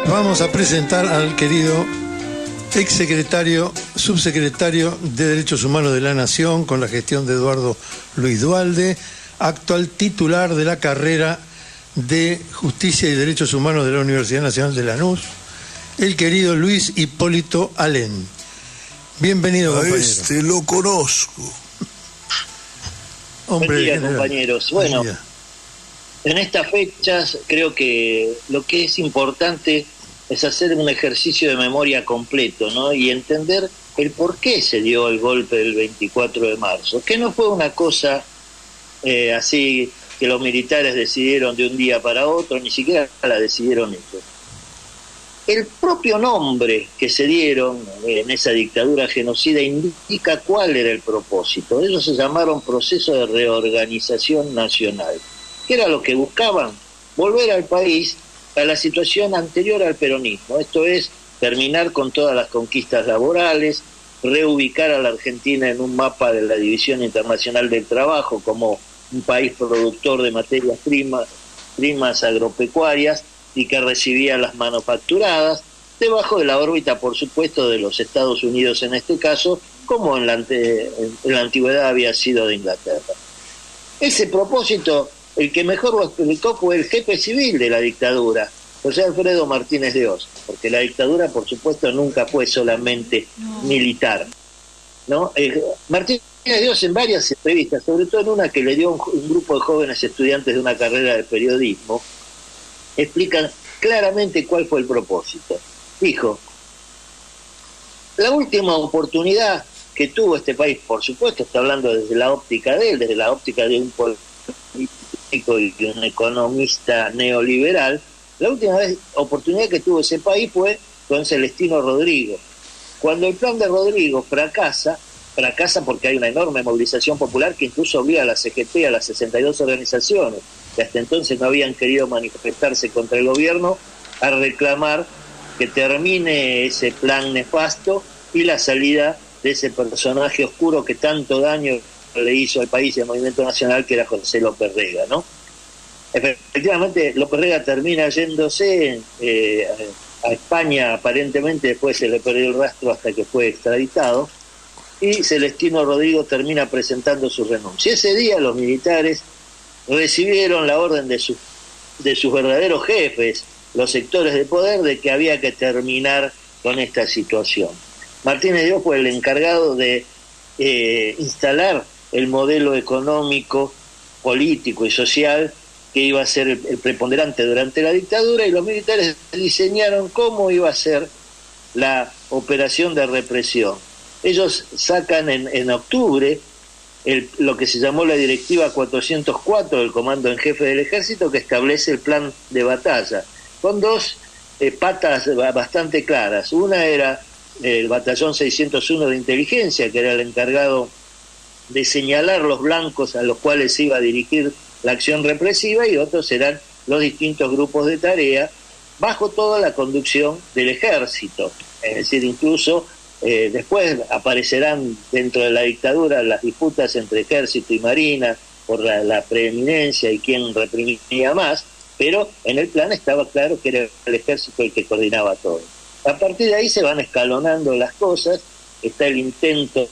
Vamos a presentar al querido exsecretario, subsecretario de Derechos Humanos de la Nación, con la gestión de Eduardo Luis Duhalde, actual titular de la carrera de Justicia y Derechos Humanos de la Universidad Nacional de Lanús, el querido Luis Hipólito Alén. Bienvenido, compañero. Lo conozco. Hombre, buen día, compañeros. Bueno, en estas fechas creo que lo que es importante es hacer un ejercicio de memoria completo, ¿no? Y entender el por qué se dio el golpe del 24 de marzo, que no fue una cosa así que los militares decidieron de un día para otro, ni siquiera la decidieron ellos. El propio nombre que se dieron en esa dictadura genocida indica cuál era el propósito. Ellos se llamaron Proceso de Reorganización Nacional. ¿Qué era lo que buscaban? Volver al país a la situación anterior al peronismo. Esto es, terminar con todas las conquistas laborales, reubicar a la Argentina en un mapa de la División Internacional del Trabajo como un país productor de materias primas agropecuarias y que recibía las manufacturadas, debajo de la órbita, por supuesto, de los Estados Unidos en este caso, como en la antigüedad había sido de Inglaterra. Ese propósito, el que mejor lo explicó fue el jefe civil de la dictadura, José Alfredo Martínez de Oz, porque la dictadura, por supuesto, nunca fue solamente militar, ¿no? Martínez de Oz, en varias entrevistas, sobre todo en una que le dio un grupo de jóvenes estudiantes de una carrera de periodismo, explican claramente cuál fue el propósito. Dijo: la última oportunidad que tuvo este país, por supuesto, está hablando desde la óptica de él, desde la óptica de un político y de un economista neoliberal, la última oportunidad que tuvo ese país fue con Celestino Rodrigo. Cuando el plan de Rodrigo fracasa porque hay una enorme movilización popular que incluso obliga a la CGT, a las 62 organizaciones que hasta entonces no habían querido manifestarse contra el gobierno, a reclamar que termine ese plan nefasto y la salida de ese personaje oscuro que tanto daño le hizo al país y al movimiento nacional, que era José López Rega, ¿no? Efectivamente, López Rega termina yéndose a España, aparentemente después se le perdió el rastro hasta que fue extraditado, y Celestino Rodrigo termina presentando su renuncia. Ese día los militares recibieron la orden de sus verdaderos jefes, los sectores de poder, de que había que terminar con esta situación. Martínez de Oz fue el encargado de instalar el modelo económico, político y social que iba a ser el preponderante durante la dictadura, y los militares diseñaron cómo iba a ser la operación de represión. Ellos sacan en octubre lo que se llamó la Directiva 404 del Comando en Jefe del Ejército, que establece el plan de batalla, con dos patas bastante claras. Una era el Batallón 601 de Inteligencia, que era el encargado de señalar los blancos a los cuales se iba a dirigir la acción represiva, y otros eran los distintos grupos de tarea, bajo toda la conducción del ejército. Es decir, incluso después aparecerán dentro de la dictadura las disputas entre ejército y marina por la preeminencia y quién reprimía más, pero en el plan estaba claro que era el ejército el que coordinaba todo. A partir de ahí se van escalonando las cosas. Está el intento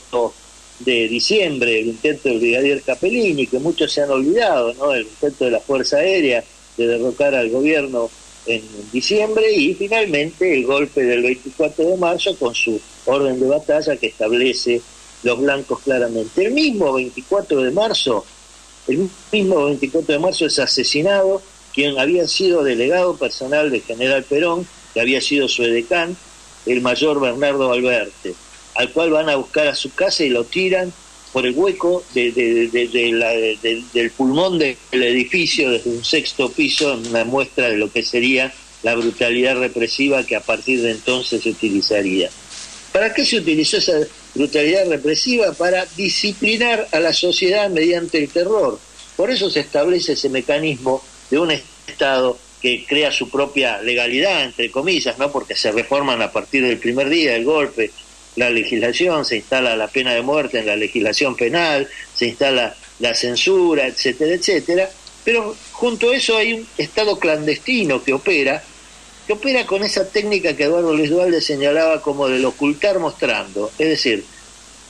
de diciembre, el intento del brigadier Capellini, que muchos se han olvidado, ¿no? El intento de la Fuerza Aérea de derrocar al gobierno en diciembre, y finalmente el golpe del 24 de marzo con su orden de batalla que establece los blancos claramente. El mismo 24 de marzo es asesinado quien había sido delegado personal del general Perón, que había sido su edecán, el mayor Bernardo Alberte, al cual van a buscar a su casa y lo tiran por el hueco del pulmón del edificio desde un sexto piso, en una muestra de lo que sería la brutalidad represiva que a partir de entonces se utilizaría. ¿Para qué se utilizó esa brutalidad represiva? Para disciplinar a la sociedad mediante el terror. Por eso se establece ese mecanismo de un Estado que crea su propia legalidad, entre comillas, ¿no? Porque se reforman a partir del primer día del golpe la legislación, se instala la pena de muerte en la legislación penal, se instala la censura, etcétera, etcétera, pero junto a eso hay un Estado clandestino que opera con esa técnica que Eduardo Luis Duhalde señalaba como del ocultar mostrando. Es decir,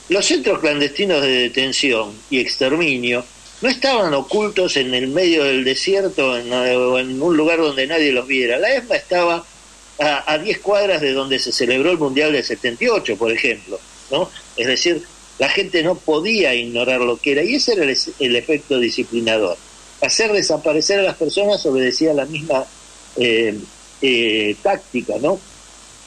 los centros clandestinos de detención y exterminio no estaban ocultos en el medio del desierto o en un lugar donde nadie los viera. La ESMA estaba a 10 cuadras de donde se celebró el Mundial del 78, por ejemplo, ¿no? Es decir, la gente no podía ignorar lo que era, y ese era el efecto disciplinador. Hacer desaparecer a las personas obedecía a la misma táctica, ¿no?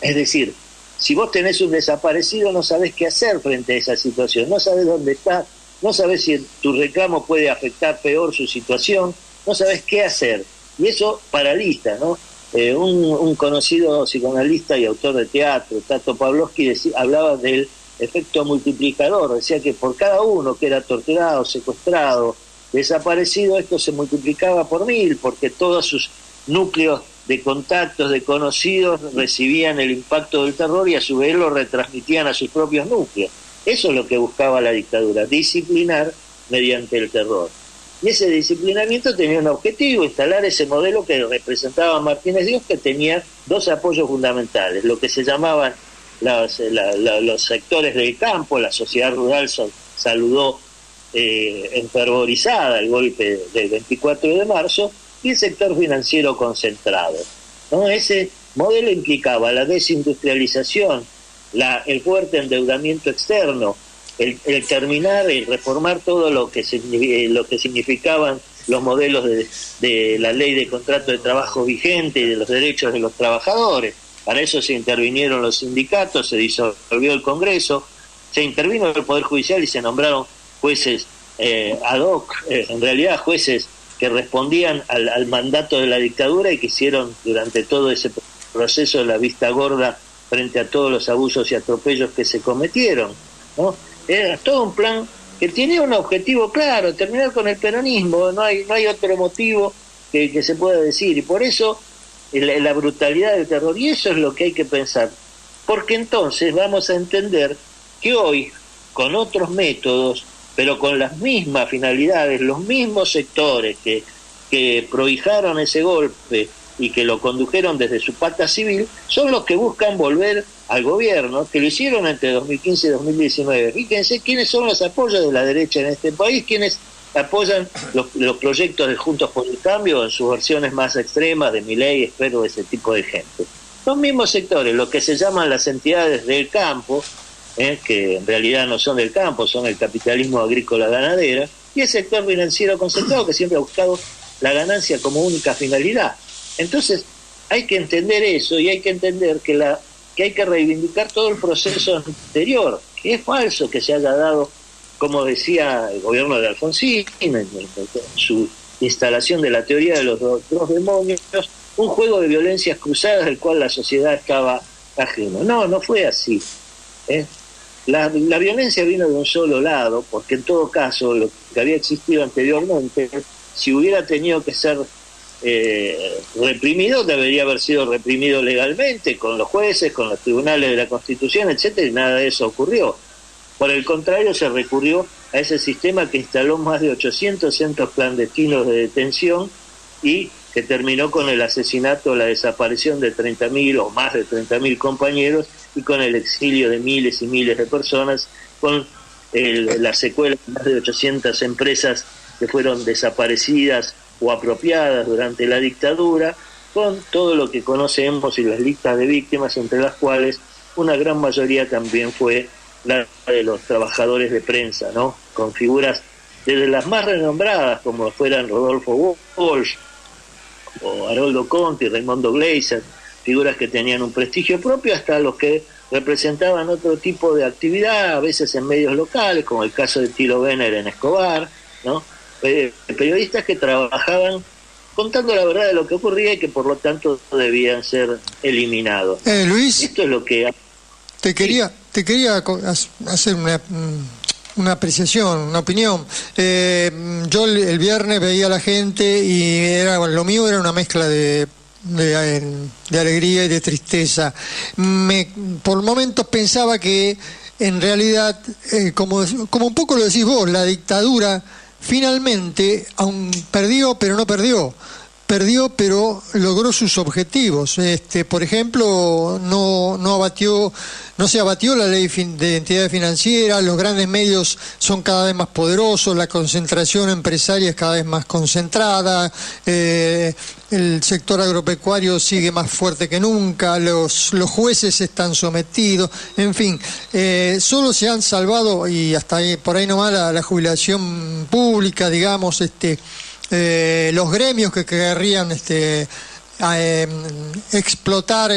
Es decir, si vos tenés un desaparecido, no sabés qué hacer frente a esa situación, no sabés dónde está, no sabés si tu reclamo puede afectar peor su situación, no sabés qué hacer, y eso paraliza, ¿no? Un conocido psicoanalista y autor de teatro, Tato Pavlovsky, hablaba del efecto multiplicador, decía que por cada uno que era torturado, secuestrado, desaparecido, esto se multiplicaba por 1000, porque todos sus núcleos de contactos, de conocidos, recibían el impacto del terror y a su vez lo retransmitían a sus propios núcleos. Eso es lo que buscaba la dictadura, disciplinar mediante el terror. Y ese disciplinamiento tenía un objetivo, instalar ese modelo que representaba Martínez Dios, que tenía dos apoyos fundamentales, lo que se llamaban los sectores del campo. La sociedad rural saludó enfervorizada el golpe del 24 de marzo, y el sector financiero concentrado, ¿no? Ese modelo implicaba la desindustrialización, el fuerte endeudamiento externo, el terminar y reformar todo lo que significaban los modelos de la ley de contrato de trabajo vigente y de los derechos de los trabajadores. Para eso se intervinieron los sindicatos, se disolvió el Congreso, se intervino el Poder Judicial y se nombraron jueces ad hoc, en realidad jueces que respondían al mandato de la dictadura y que hicieron durante todo ese proceso la vista gorda frente a todos los abusos y atropellos que se cometieron, ¿no? Era todo un plan que tiene un objetivo claro, terminar con el peronismo, no hay otro motivo que se pueda decir, y por eso la brutalidad del terror, y eso es lo que hay que pensar, porque entonces vamos a entender que hoy, con otros métodos, pero con las mismas finalidades, los mismos sectores que prohijaron ese golpe y que lo condujeron desde su pata civil, son los que buscan volver al gobierno, que lo hicieron entre 2015 y 2019. Fíjense quiénes son los apoyos de la derecha en este país, quiénes apoyan los proyectos de Juntos por el Cambio en sus versiones más extremas, de Milei, Esper, ese tipo de gente. Los mismos sectores, lo que se llaman las entidades del campo, que en realidad no son del campo, son el capitalismo agrícola ganadera, y el sector financiero concentrado, que siempre ha buscado la ganancia como única finalidad. Entonces hay que entender eso, y hay que entender que hay que reivindicar todo el proceso anterior, que es falso que se haya dado, como decía el gobierno de Alfonsín en su instalación de la teoría de los dos demonios, un juego de violencias cruzadas del cual la sociedad estaba ajena. No fue así, ¿eh? La violencia vino de un solo lado, porque en todo caso lo que había existido anteriormente, si hubiera tenido que ser reprimido, debería haber sido reprimido legalmente, con los jueces, con los tribunales de la Constitución, etcétera, y nada de eso ocurrió. Por el contrario, se recurrió a ese sistema que instaló más de 800 centros clandestinos de detención y que terminó con el asesinato o la desaparición de 30.000 o más de 30.000 compañeros, y con el exilio de miles y miles de personas, con la secuela de más de 800 empresas que fueron desaparecidas o apropiadas durante la dictadura, con todo lo que conocemos y las listas de víctimas, entre las cuales una gran mayoría también fue la de los trabajadores de prensa, ¿no? Con figuras desde las más renombradas, como fueran Rodolfo Walsh o Haroldo Conti, Raimondo Gleiser, figuras que tenían un prestigio propio, hasta los que representaban otro tipo de actividad, a veces en medios locales, como el caso de Tilo Benner en Escobar, ¿no? Periodistas que trabajaban contando la verdad de lo que ocurría y que por lo tanto debían ser eliminados. Luis, esto es lo que te quería hacer una apreciación, una opinión. Yo el viernes veía a la gente y lo mío era una mezcla de de alegría y de tristeza. Por momentos pensaba que en realidad, como un poco lo decís vos, la dictadura finalmente aún perdió, pero no perdió. Perdió, pero logró sus objetivos. Por ejemplo, no se abatió la ley de entidades financieras, los grandes medios son cada vez más poderosos, la concentración empresaria es cada vez más concentrada, el sector agropecuario sigue más fuerte que nunca, los jueces están sometidos, en fin, solo se han salvado, y hasta ahí, por ahí nomás, la jubilación pública, digamos, los gremios que querrían explotar,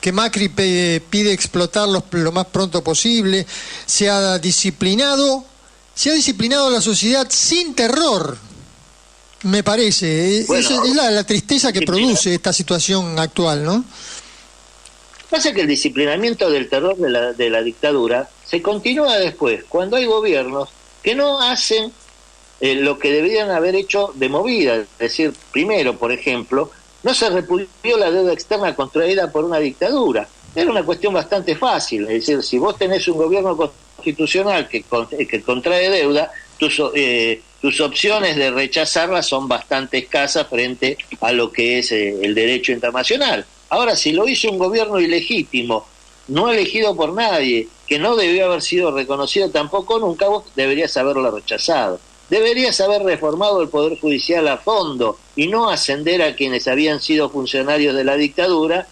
que Macri pide explotarlos lo más pronto posible. Se ha disciplinado a la sociedad sin terror, me parece. Bueno, es la tristeza que produce esta situación actual, ¿no? Pasa que el disciplinamiento del terror de la dictadura se continúa después, cuando hay gobiernos que no hacen lo que deberían haber hecho de movida. Es decir, primero, por ejemplo, no se repudió la deuda externa contraída por una dictadura. Era una cuestión bastante fácil. Es decir, si vos tenés un gobierno constitucional que contrae deuda, tus opciones de rechazarla son bastante escasas frente a lo que es el derecho internacional. Ahora, si lo hizo un gobierno ilegítimo, no elegido por nadie, que no debió haber sido reconocido tampoco nunca, vos deberías haberlo rechazado. Deberías haber reformado el Poder Judicial a fondo y no ascender a quienes habían sido funcionarios de la dictadura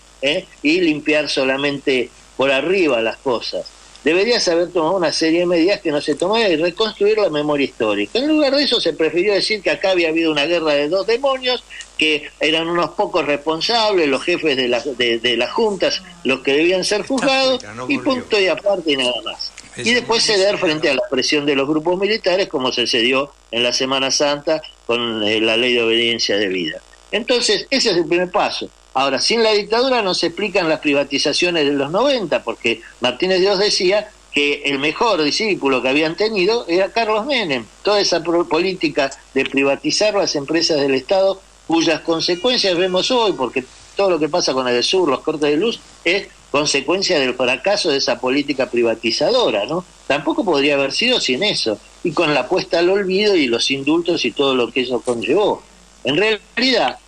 y limpiar solamente por arriba las cosas. Deberías haber tomado una serie de medidas que no se tomaron y reconstruir la memoria histórica. En lugar de eso se prefirió decir que acá había habido una guerra de dos demonios, que eran unos pocos responsables, los jefes de las juntas, los que debían ser juzgados, y punto y aparte y nada más. Y después ceder frente a la presión de los grupos militares, como se cedió en la Semana Santa con la ley de obediencia debida. Entonces, ese es el primer paso. Ahora, sin la dictadura no se explican las privatizaciones de los 90, porque Martínez Dios decía que el mejor discípulo que habían tenido era Carlos Menem. Toda esa política de privatizar las empresas del Estado, cuyas consecuencias vemos hoy, porque todo lo que pasa con el sur, los cortes de luz, es consecuencia del fracaso de esa política privatizadora, ¿no? Tampoco podría haber sido sin eso, y con la apuesta al olvido y los indultos y todo lo que eso conllevó. En realidad,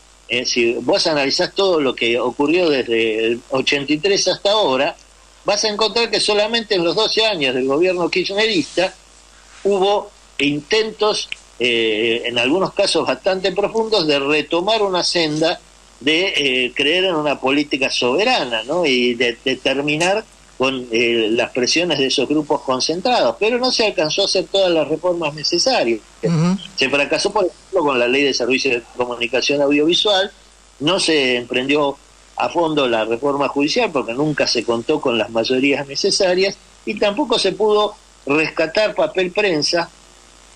si vos analizás todo lo que ocurrió desde el 83 hasta ahora, vas a encontrar que solamente en los 12 años del gobierno kirchnerista hubo intentos, en algunos casos bastante profundos, de retomar una senda de creer en una política soberana, ¿no? Y de terminar con las presiones de esos grupos concentrados, pero no se alcanzó a hacer todas las reformas necesarias. Se fracasó, por ejemplo, con la ley de servicios de comunicación audiovisual, no se emprendió a fondo la reforma judicial porque nunca se contó con las mayorías necesarias, y tampoco se pudo rescatar papel prensa,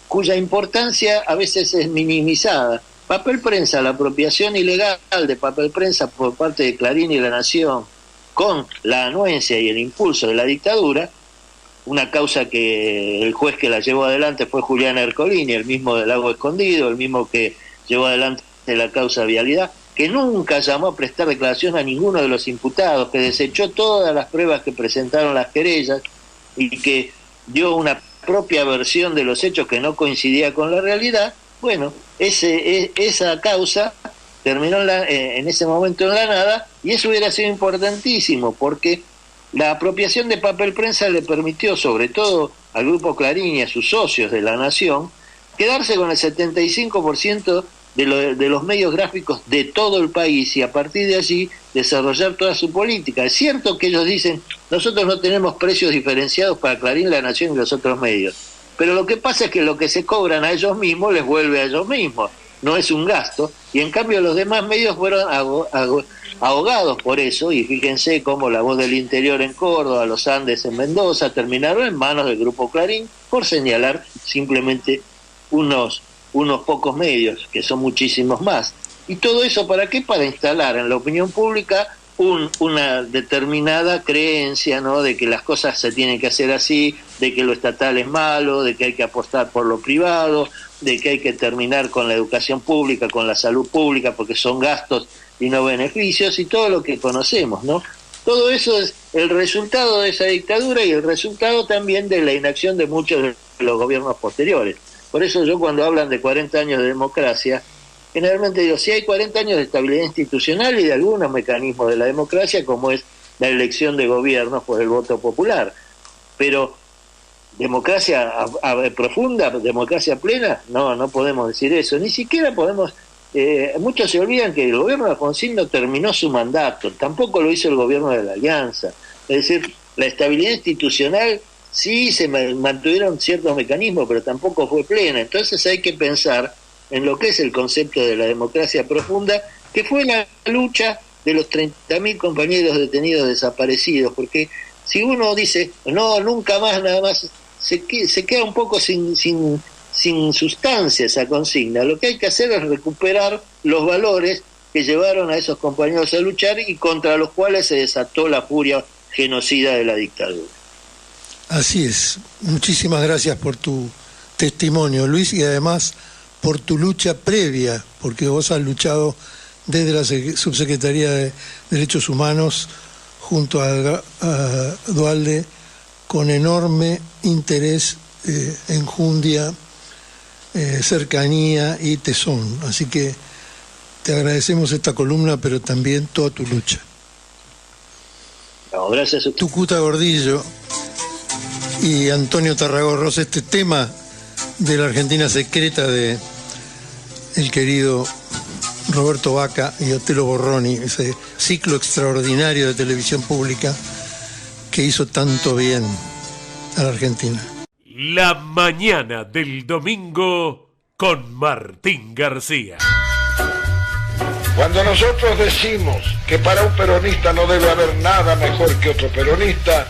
cuya importancia a veces es minimizada. Papel prensa, la apropiación ilegal de papel prensa por parte de Clarín y La Nación, con la anuencia y el impulso de la dictadura, una causa que el juez que la llevó adelante fue Julián Ercolini, el mismo del Lago Escondido, el mismo que llevó adelante la causa Vialidad, que nunca llamó a prestar declaración a ninguno de los imputados, que desechó todas las pruebas que presentaron las querellas y que dio una propia versión de los hechos que no coincidía con la realidad. Bueno, esa causa terminó en ese momento en la nada, y eso hubiera sido importantísimo porque la apropiación de papel prensa le permitió, sobre todo al Grupo Clarín y a sus socios de La Nación, quedarse con el 75% de los medios gráficos de todo el país, y a partir de allí desarrollar toda su política. Es cierto que ellos dicen, nosotros no tenemos precios diferenciados para Clarín, La Nación y los otros medios, pero lo que pasa es que lo que se cobran a ellos mismos les vuelve a ellos mismos, no es un gasto, y en cambio los demás medios fueron ahogados por eso, y fíjense cómo La Voz del Interior en Córdoba, Los Andes en Mendoza, terminaron en manos del Grupo Clarín, por señalar simplemente unos pocos medios, que son muchísimos más. ¿Y todo eso para qué? Para instalar en la opinión pública una determinada creencia, ¿no?, de que las cosas se tienen que hacer así, de que lo estatal es malo, de que hay que apostar por lo privado, de que hay que terminar con la educación pública, con la salud pública, porque son gastos y no beneficios, y todo lo que conocemos, ¿no? Todo eso es el resultado de esa dictadura y el resultado también de la inacción de muchos de los gobiernos posteriores. Por eso yo, cuando hablan de 40 años de democracia, generalmente digo, si hay 40 años de estabilidad institucional y de algunos mecanismos de la democracia, como es la elección de gobiernos por el voto popular, pero democracia profunda, democracia plena, no podemos decir eso, ni siquiera podemos. Muchos se olvidan que el gobierno de Alfonsín no terminó su mandato, tampoco lo hizo el gobierno de la Alianza. Es decir, la estabilidad institucional sí se mantuvieron ciertos mecanismos, pero tampoco fue plena. Entonces hay que pensar en lo que es el concepto de la democracia profunda, que fue la lucha de los 30.000 compañeros detenidos desaparecidos, porque si uno dice, no, nunca más, nada más, se queda un poco sin sustancia esa consigna. Lo que hay que hacer es recuperar los valores que llevaron a esos compañeros a luchar y contra los cuales se desató la furia genocida de la dictadura. Así es. Muchísimas gracias por tu testimonio, Luis, y además por tu lucha previa, porque vos has luchado desde la Subsecretaría de Derechos Humanos junto a Duhalde con enorme interés, enjundia, cercanía y tesón. Así que te agradecemos esta columna, pero también toda tu lucha. No, gracias a usted. Tucuta Gordillo y Antonio Tarragorros, este tema de la Argentina secreta de el querido Roberto Vaca y Otelo Borroni, ese ciclo extraordinario de televisión pública que hizo tanto bien a la Argentina. La mañana del domingo con Martín García. Cuando nosotros decimos que para un peronista no debe haber nada mejor que otro peronista,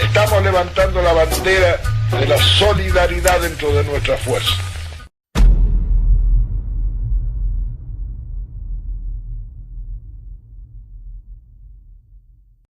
estamos levantando la bandera de la solidaridad dentro de nuestra fuerza.